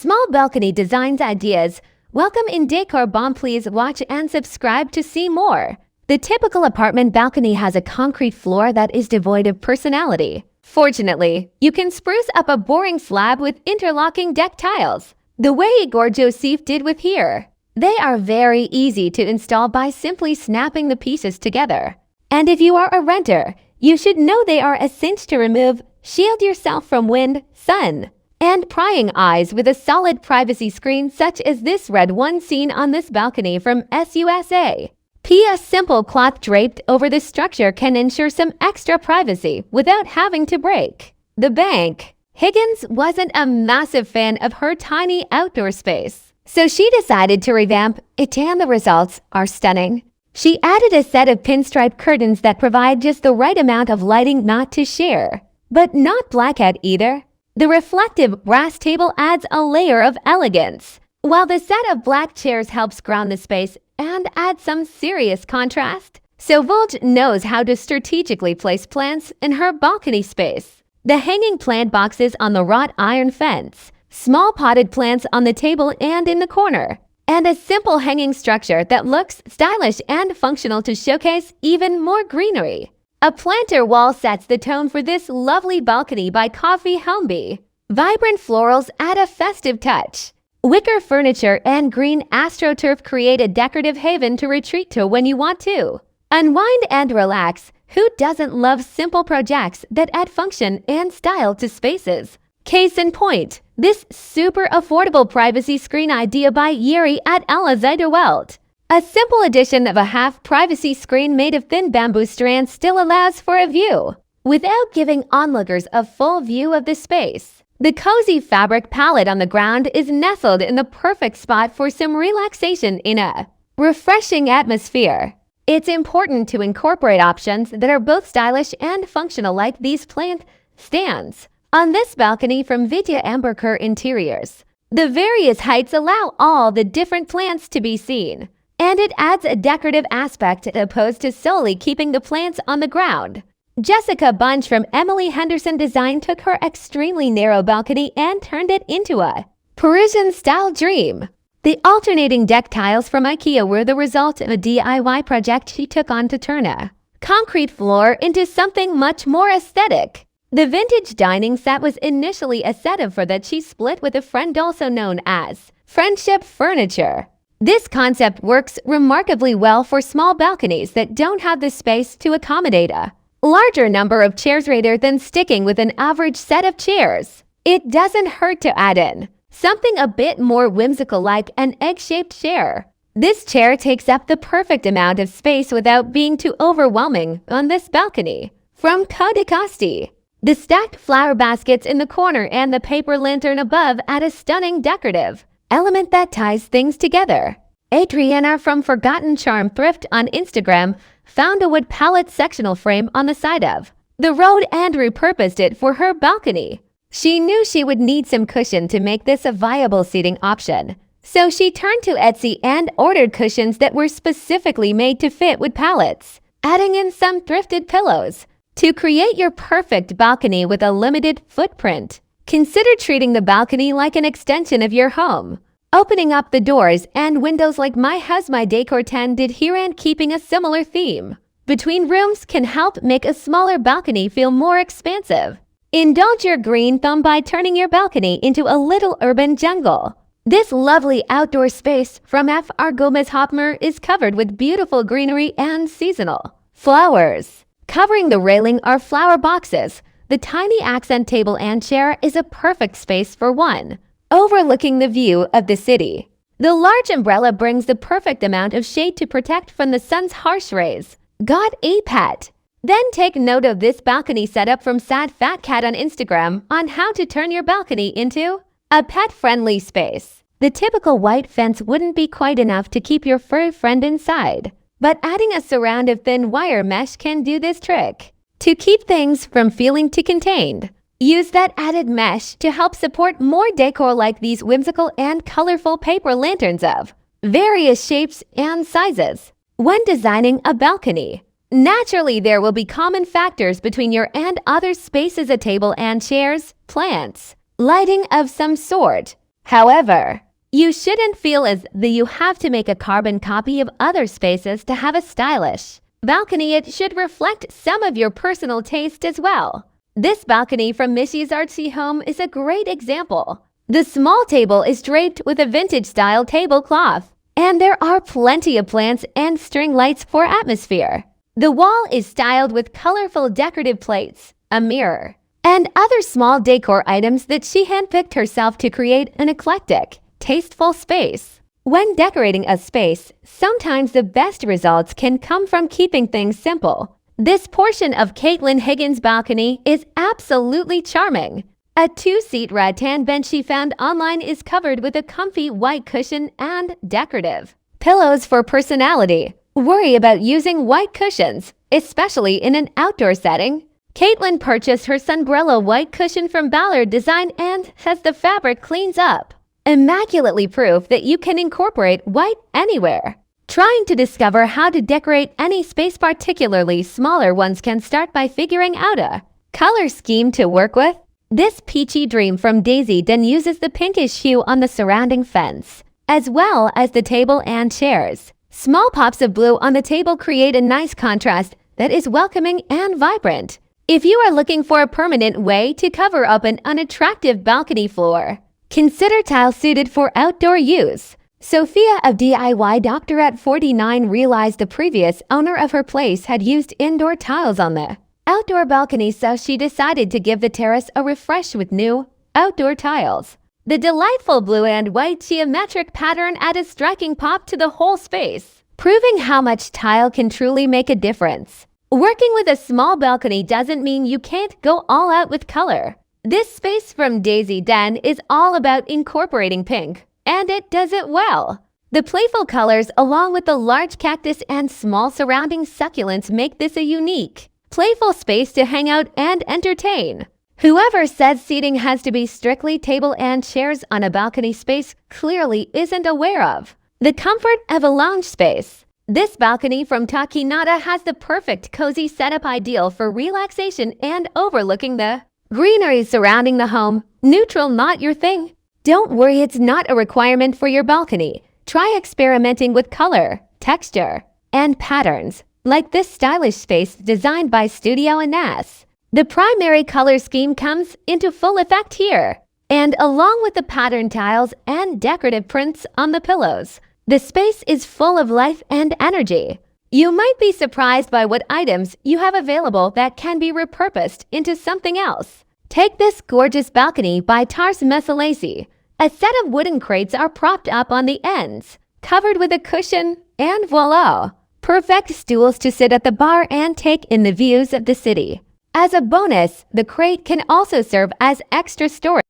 Small balcony designs ideas. Welcome in Decor Bomb. Please watch and subscribe to see more. The typical apartment balcony has a concrete floor that is devoid of personality. Fortunately, you can spruce up a boring slab with interlocking deck tiles, the way Igor Joseph did with here. They are very easy to install by simply snapping the pieces together. And if you are a renter, you should know they are a cinch to remove. Shield yourself from wind, sun, and prying eyes with a solid privacy screen such as this red one seen on this balcony from SUSA. A simple cloth draped over the structure can ensure some extra privacy without having to break the bank. Higgins wasn't a massive fan of her tiny outdoor space, so she decided to revamp it, and the results are stunning. She added a set of pinstripe curtains that provide just the right amount of lighting not to share, but not blackout either. The reflective brass table adds a layer of elegance, while the set of black chairs helps ground the space and add some serious contrast. So Volge knows how to strategically place plants in her balcony space. The hanging plant boxes on the wrought iron fence, small potted plants on the table and in the corner, and a simple hanging structure that looks stylish and functional to showcase even more greenery. A planter wall sets the tone for this lovely balcony by Coffee Homebee. Vibrant florals add a festive touch. Wicker furniture and green astroturf create a decorative haven to retreat to when you want to unwind and relax. Who doesn't love simple projects that add function and style to spaces? Case in point, this super affordable privacy screen idea by Yeri at Ella Zeiderwelt. A simple addition of a half privacy screen made of thin bamboo strands still allows for a view, without giving onlookers a full view of the space. The cozy fabric palette on the ground is nestled in the perfect spot for some relaxation in a refreshing atmosphere. It's important to incorporate options that are both stylish and functional, like these plant stands on this balcony from Vidya Amberker Interiors. The various heights allow all the different plants to be seen, and it adds a decorative aspect opposed to solely keeping the plants on the ground. Jessica Bunch from Emily Henderson Design took her extremely narrow balcony and turned it into a Parisian-style dream. The alternating deck tiles from IKEA were the result of a DIY project she took on to turn a concrete floor into something much more aesthetic. The vintage dining set was initially a setup for that she split with a friend, also known as Friendship Furniture. This concept works remarkably well for small balconies that don't have the space to accommodate a larger number of chairs rather than sticking with an average set of chairs. It doesn't hurt to add in something a bit more whimsical, like an egg-shaped chair. This chair takes up the perfect amount of space without being too overwhelming on this balcony. From Code Costi, the stacked flower baskets in the corner and the paper lantern above add a stunning decorative element that ties things together. Adriana from Forgotten Charm Thrift on Instagram found a wood pallet sectional frame on the side of the road and repurposed it for her balcony. She knew she would need some cushion to make this a viable seating option, so she turned to Etsy and ordered cushions that were specifically made to fit wood pallets, adding in some thrifted pillows. To create your perfect balcony with a limited footprint, consider treating the balcony like an extension of your home, opening up the doors and windows like My House My Decor 10 did here, and keeping a similar theme between rooms can help make a smaller balcony feel more expansive. Indulge your green thumb by turning your balcony into a little urban jungle. This lovely outdoor space from Fr. Gomez Hopmer is covered with beautiful greenery and seasonal flowers. Covering the railing are flower boxes. The tiny accent table and chair is a perfect space for one, overlooking the view of the city. The large umbrella brings the perfect amount of shade to protect from the sun's harsh rays. Got a pet? Then take note of this balcony setup from Sad Fat Cat on Instagram on how to turn your balcony into a pet-friendly space. The typical white fence wouldn't be quite enough to keep your furry friend inside, but adding a surround of thin wire mesh can do this trick. To keep things from feeling too contained, use that added mesh to help support more decor, like these whimsical and colorful paper lanterns of various shapes and sizes. When designing a balcony, naturally there will be common factors between your and other spaces: a table and chairs, plants, lighting of some sort, However, you shouldn't feel as though you have to make a carbon copy of other spaces to have a stylish balcony. It should reflect some of your personal taste as well. This balcony from Mishy's Artsy Home is a great example. The small table is draped with a vintage-style tablecloth, and there are plenty of plants and string lights for atmosphere. The wall is styled with colorful decorative plates, a mirror, and other small decor items that she handpicked herself to create an eclectic, tasteful space. When decorating a space, sometimes the best results can come from keeping things simple. This portion of Caitlin Higgins' balcony is absolutely charming. A two-seat rattan bench she found online is covered with a comfy white cushion and decorative pillows for personality. Worry about using white cushions, especially in an outdoor setting? Caitlin purchased her Sunbrella white cushion from Ballard Design and says the fabric cleans up. Immaculately proof that you can incorporate white anywhere. Trying to discover how to decorate any space, particularly smaller ones, can start by figuring out a color scheme to work with. This peachy dream from Daisy then uses the pinkish hue on the surrounding fence, as well as the table and chairs. Small pops of blue on the table create a nice contrast that is welcoming and vibrant. If you are looking for a permanent way to cover up an unattractive balcony floor, consider tiles suited for outdoor use. Sophia of DIY Doctor at 49 realized the previous owner of her place had used indoor tiles on the outdoor balcony, so she decided to give the terrace a refresh with new outdoor tiles. The delightful blue and white geometric pattern added a striking pop to the whole space, proving how much tile can truly make a difference. Working with a small balcony doesn't mean you can't go all out with color. This space from Daisy Den is all about incorporating pink, and it does it well. The playful colors along with the large cactus and small surrounding succulents make this a unique, playful space to hang out and entertain. Whoever says seating has to be strictly table and chairs on a balcony space clearly isn't aware of the comfort of a lounge space. This balcony from Takinada has the perfect cozy setup, ideal for relaxation and overlooking the greenery surrounding the home. Neutral not your thing? Don't worry, it's not a requirement for your balcony. Try experimenting with color, texture, and patterns, like this stylish space designed by Studio Anas. The primary color scheme comes into full effect here, and along with the pattern tiles and decorative prints on the pillows, the space is full of life and energy. You might be surprised by what items you have available that can be repurposed into something else. Take this gorgeous balcony by Tars Mesalacy. A set of wooden crates are propped up on the ends, covered with a cushion, and voila! Perfect stools to sit at the bar and take in the views of the city. As a bonus, the crate can also serve as extra storage.